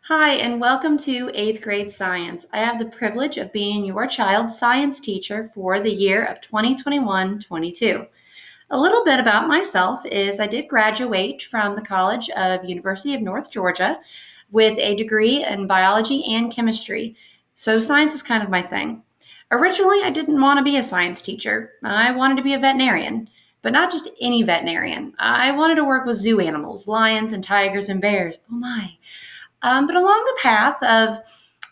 Hi, and welcome to 8th grade science. I have the privilege of being your child's science teacher for the year of 2021-22. A little bit about myself is I did graduate from the College of University of North Georgia with a degree in biology and chemistry. So science is kind of my thing. Originally, I didn't want to be a science teacher. I wanted to be a veterinarian, but not just any veterinarian. I wanted to work with zoo animals, lions and tigers and bears. Oh my. But along the path of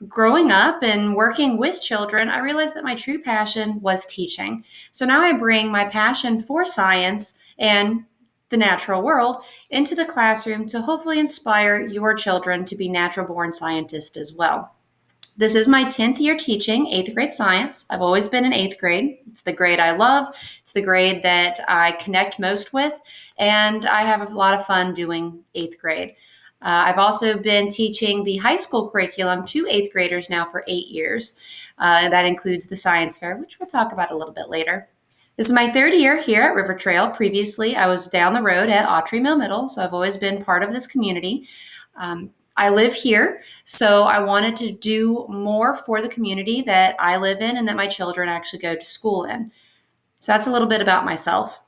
growing up and working with children, I realized that my true passion was teaching. So now I bring my passion for science and the natural world into the classroom to hopefully inspire your children to be natural born scientists as well. This is my 10th year teaching 8th grade science. I've always been in 8th grade. It's the grade I love. It's the grade that I connect most with, and I have a lot of fun doing 8th grade. I've also been teaching the high school curriculum to 8th graders now for 8 years. That includes the science fair, which we'll talk about a little bit later. This is my third year here at River Trail. Previously, I was down the road at Autry Mill Middle, so I've always been part of this community. I live here, so I wanted to do more for the community that I live in and that my children actually go to school in. So that's a little bit about myself.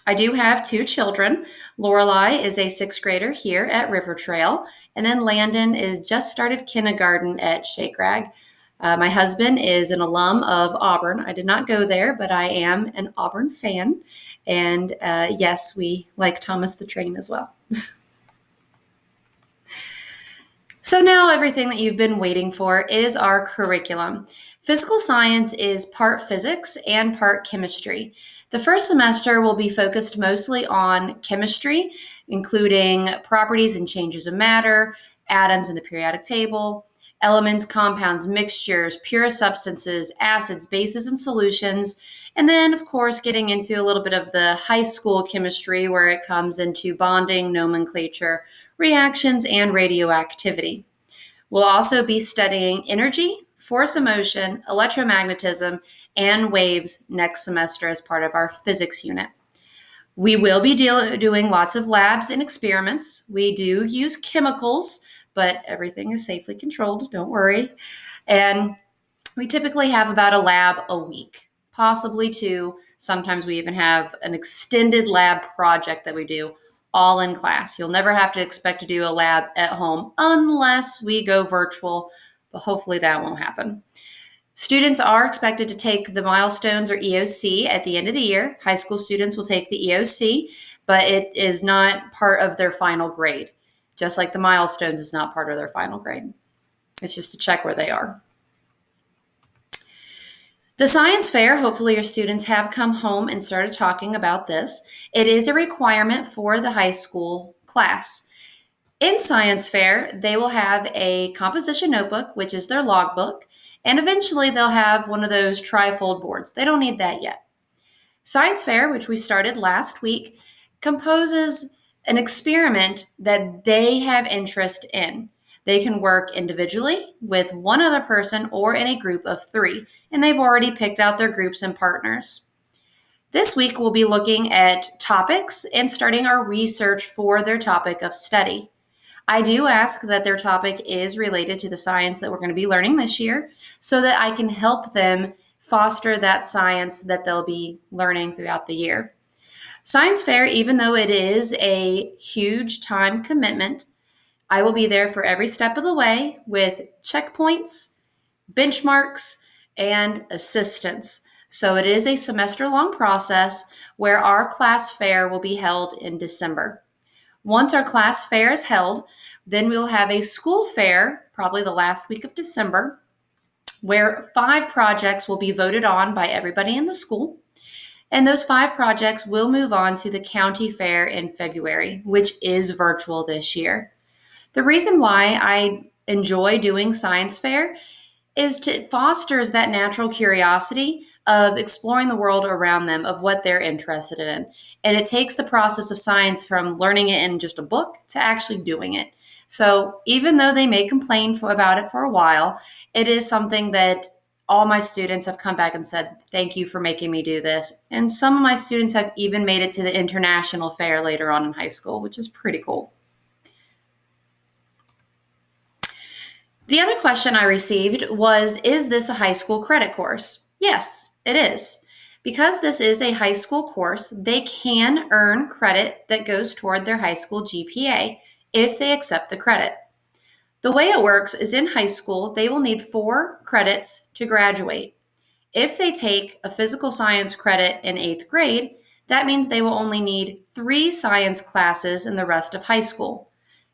I do have two children. Lorelei is a sixth grader here at River Trail, and then Landon is just started kindergarten at Shakrag. My husband is an alum of Auburn. I did not go there, but I am an Auburn fan. And yes, we like Thomas the Train as well. So now everything that you've been waiting for is our curriculum. Physical science is part physics and part chemistry. The first semester will be focused mostly on chemistry, including properties and changes of matter, atoms in the periodic table, elements, compounds, mixtures, pure substances, acids, bases, and solutions. And then, of course, getting into a little bit of the high school chemistry where it comes into bonding, nomenclature, reactions, and radioactivity. We'll also be studying energy, force of motion, electromagnetism, and waves next semester as part of our physics unit. We will be doing lots of labs and experiments. We do use chemicals, but everything is safely controlled, don't worry. And we typically have about a lab a week, possibly two. Sometimes we even have an extended lab project that we do all in class. You'll never have to expect to do a lab at home unless we go virtual, but hopefully that won't happen. Students are expected to take the milestones or EOC at the end of the year. High school students will take the EOC, but it is not part of their final grade, just like the milestones is not part of their final grade. It's just to check where they are. The science fair, hopefully your students have come home and started talking about this. It is a requirement for the high school class. In science fair, they will have a composition notebook, which is their logbook, and eventually they'll have one of those trifold boards. They don't need that yet. Science fair, which we started last week, composes an experiment that they have interest in. They can work individually with one other person or in a group of 3, and they've already picked out their groups and partners. This week, we'll be looking at topics and starting our research for their topic of study. I do ask that their topic is related to the science that we're going to be learning this year so that I can help them foster that science that they'll be learning throughout the year. Science fair, even though it is a huge time commitment, I will be there for every step of the way with checkpoints, benchmarks, and assistance. So it is a semester-long process where our class fair will be held in December. Once our class fair is held, then we'll have a school fair, probably the last week of December, where 5 projects will be voted on by everybody in the school. And those 5 projects will move on to the county fair in February, which is virtual this year. The reason why I enjoy doing science fair is it fosters that natural curiosity of exploring the world around them, of what they're interested in. And it takes the process of science from learning it in just a book to actually doing it. So even though they may complain about it for a while, it is something that all my students have come back and said, thank you for making me do this. And some of my students have even made it to the international fair later on in high school, which is pretty cool. The other question I received was, is this a high school credit course? Yes, it is. Because this is a high school course, they can earn credit that goes toward their high school GPA if they accept the credit. The way it works is in high school, they will need 4 credits to graduate. If they take a physical science credit in 8th grade, that means they will only need 3 science classes in the rest of high school.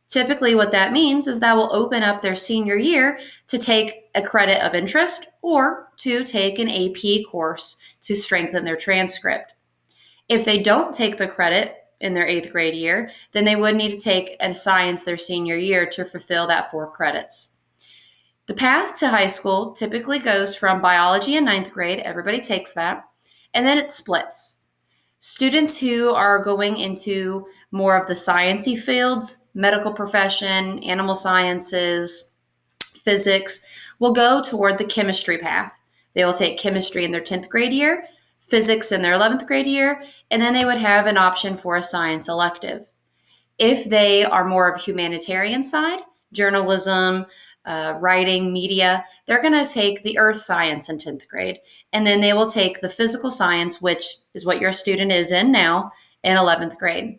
Typically, what that means is that will open up their senior year to take a credit of interest or to take an AP course to strengthen their transcript. If they don't take the credit in their 8th grade year, then they would need to take a science their senior year to fulfill that 4 credits. The path to high school typically goes from biology in 9th grade, everybody takes that, and then it splits. Students who are going into more of the sciencey fields, medical profession, animal sciences, physics, will go toward the chemistry path. They will take chemistry in their 10th grade year, physics in their 11th grade year, and then they would have an option for a science elective. If they are more of a humanitarian side, journalism, writing, media, they're going to take the earth science in 10th grade, and then they will take the physical science, which is what your student is in now, in 11th grade.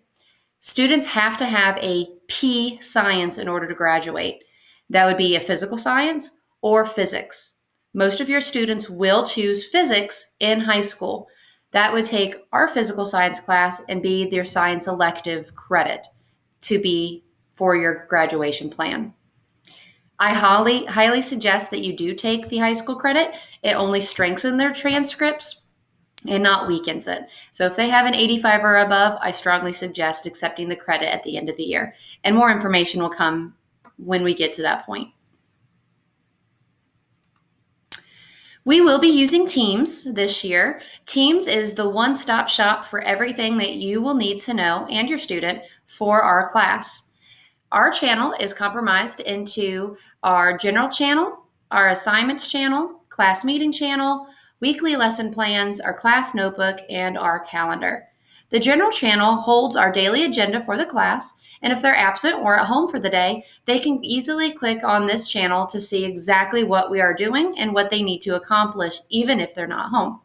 Students have to have a P science in order to graduate. That would be a physical science or physics. Most of your students will choose physics in high school. That would take our physical science class and be their science elective credit to be for your graduation plan. I highly suggest that you do take the high school credit. It only strengthens their transcripts and not weakens it. So if they have an 85 or above, I strongly suggest accepting the credit at the end of the year. And more information will come when we get to that point. We will be using Teams this year. Teams is the one-stop shop for everything that you will need to know and your student for our class. Our channel is compromised into our general channel, our assignments channel, class meeting channel, weekly lesson plans, our class notebook, and our calendar. The general channel holds our daily agenda for the class, and if they're absent or at home for the day, they can easily click on this channel to see exactly what we are doing and what they need to accomplish, even if they're not home.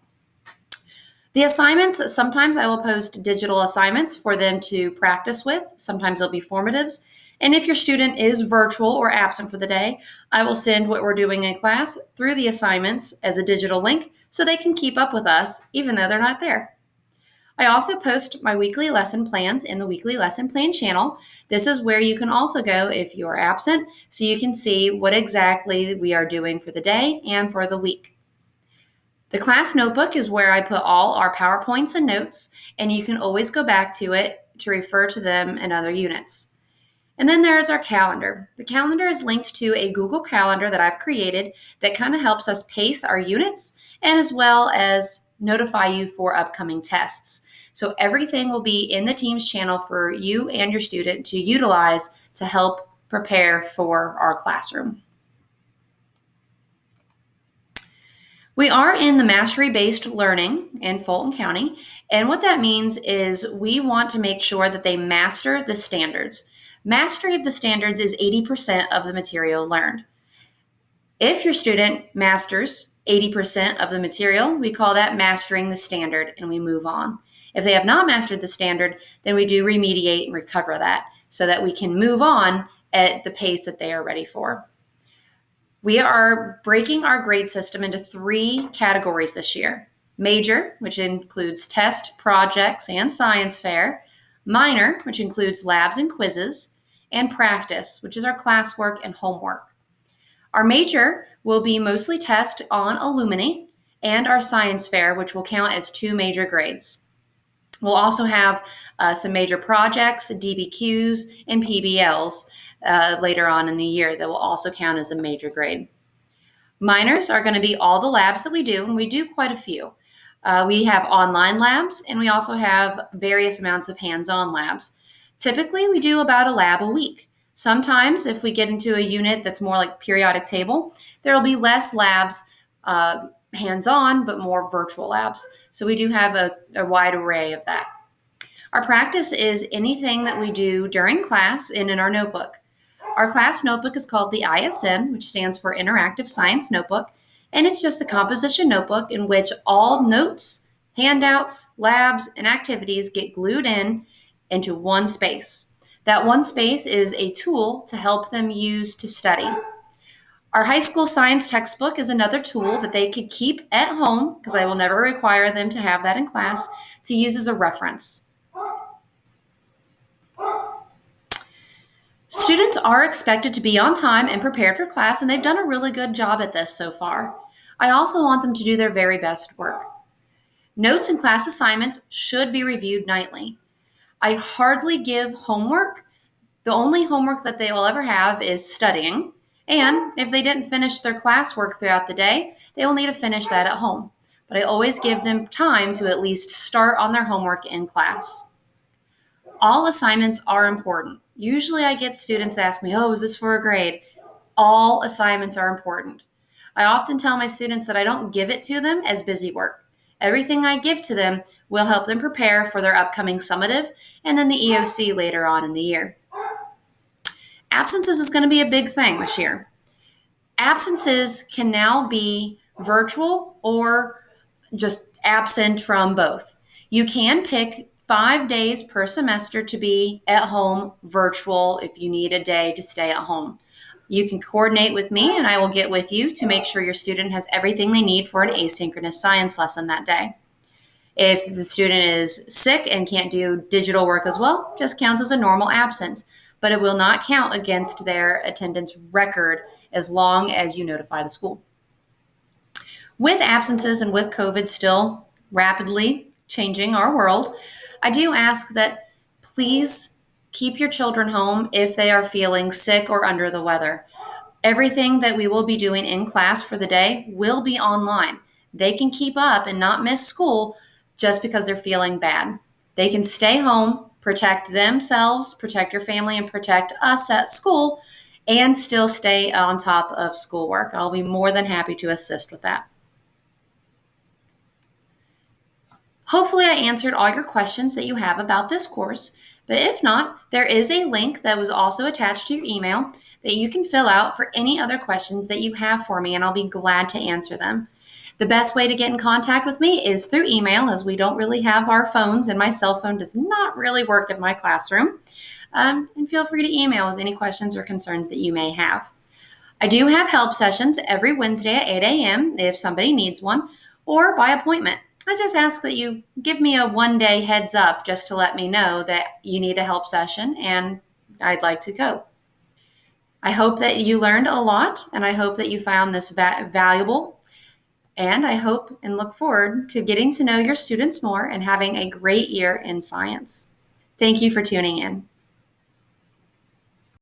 The assignments, sometimes I will post digital assignments for them to practice with. Sometimes they'll be formatives. And if your student is virtual or absent for the day, I will send what we're doing in class through the assignments as a digital link so they can keep up with us even though they're not there. I also post my weekly lesson plans in the weekly lesson plan channel. This is where you can also go if you are absent so you can see what exactly we are doing for the day and for the week. The class notebook is where I put all our PowerPoints and notes, and you can always go back to it to refer to them in other units. And then there is our calendar. The calendar is linked to a Google Calendar that I've created that kind of helps us pace our units and as well as notify you for upcoming tests. So everything will be in the Teams channel for you and your student to utilize to help prepare for our classroom. We are in the mastery-based learning in Fulton County, and what that means is we want to make sure that they master the standards. Mastery of the standards is 80% of the material learned. If your student masters 80% of the material, we call that mastering the standard, and we move on. If they have not mastered the standard, then we do remediate and recover that so that we can move on at the pace that they are ready for. We are breaking our grade system into 3 categories this year. Major, which includes test, projects, and science fair. Minor, which includes labs and quizzes. And practice, which is our classwork and homework. Our major will be mostly test on Illuminate and our science fair, which will count as 2 major grades. We'll also have some major projects, DBQs, and PBLs later on in the year that will also count as a major grade. Minors are going to be all the labs that we do, and we do quite a few. We have online labs, and we also have various amounts of hands-on labs. Typically, we do about a lab a week. Sometimes, if we get into a unit that's more like periodic table, there will be less labs hands-on, but more virtual labs. So we do have a wide array of that. Our practice is anything that we do during class and in our notebook. Our class notebook is called the ISN, which stands for Interactive Science Notebook, and it's just a composition notebook in which all notes, handouts, labs, and activities get glued into one space. That one space is a tool to help them use to study. Our high school science textbook is another tool that they could keep at home, because I will never require them to have that in class, to use as a reference. Students are expected to be on time and prepared for class, and they've done a really good job at this so far. I also want them to do their very best work. Notes and class assignments should be reviewed nightly. I hardly give homework. The only homework that they will ever have is studying. And if they didn't finish their classwork throughout the day, they will need to finish that at home. But I always give them time to at least start on their homework in class. All assignments are important. Usually I get students that ask me, oh, is this for a grade? All assignments are important. I often tell my students that I don't give it to them as busy work. Everything I give to them will help them prepare for their upcoming summative and then the EOC later on in the year. Absences is going to be a big thing this year. Absences can now be virtual or just absent from both. You can pick 5 days per semester to be at home virtual if you need a day to stay at home. You can coordinate with me and I will get with you to make sure your student has everything they need for an asynchronous science lesson that day. If the student is sick and can't do digital work as well, just counts as a normal absence, but it will not count against their attendance record as long as you notify the school. With absences and with COVID still rapidly changing our world, I do ask that please keep your children home if they are feeling sick or under the weather. Everything that we will be doing in class for the day will be online. They can keep up and not miss school just because they're feeling bad. They can stay home, protect themselves, protect your family, and protect us at school, and still stay on top of schoolwork. I'll be more than happy to assist with that. Hopefully I answered all your questions that you have about this course, but if not, there is a link that was also attached to your email that you can fill out for any other questions that you have for me, and I'll be glad to answer them. The best way to get in contact with me is through email, as we don't really have our phones, and my cell phone does not really work in my classroom. And feel free to email with any questions or concerns that you may have. I do have help sessions every Wednesday at 8 a.m. if somebody needs one, or by appointment. I just ask that you give me a one-day heads up just to let me know that you need a help session and I'd like to go. I hope that you learned a lot, and I hope that you found this valuable. And I hope and look forward to getting to know your students more and having a great year in science. Thank you for tuning in.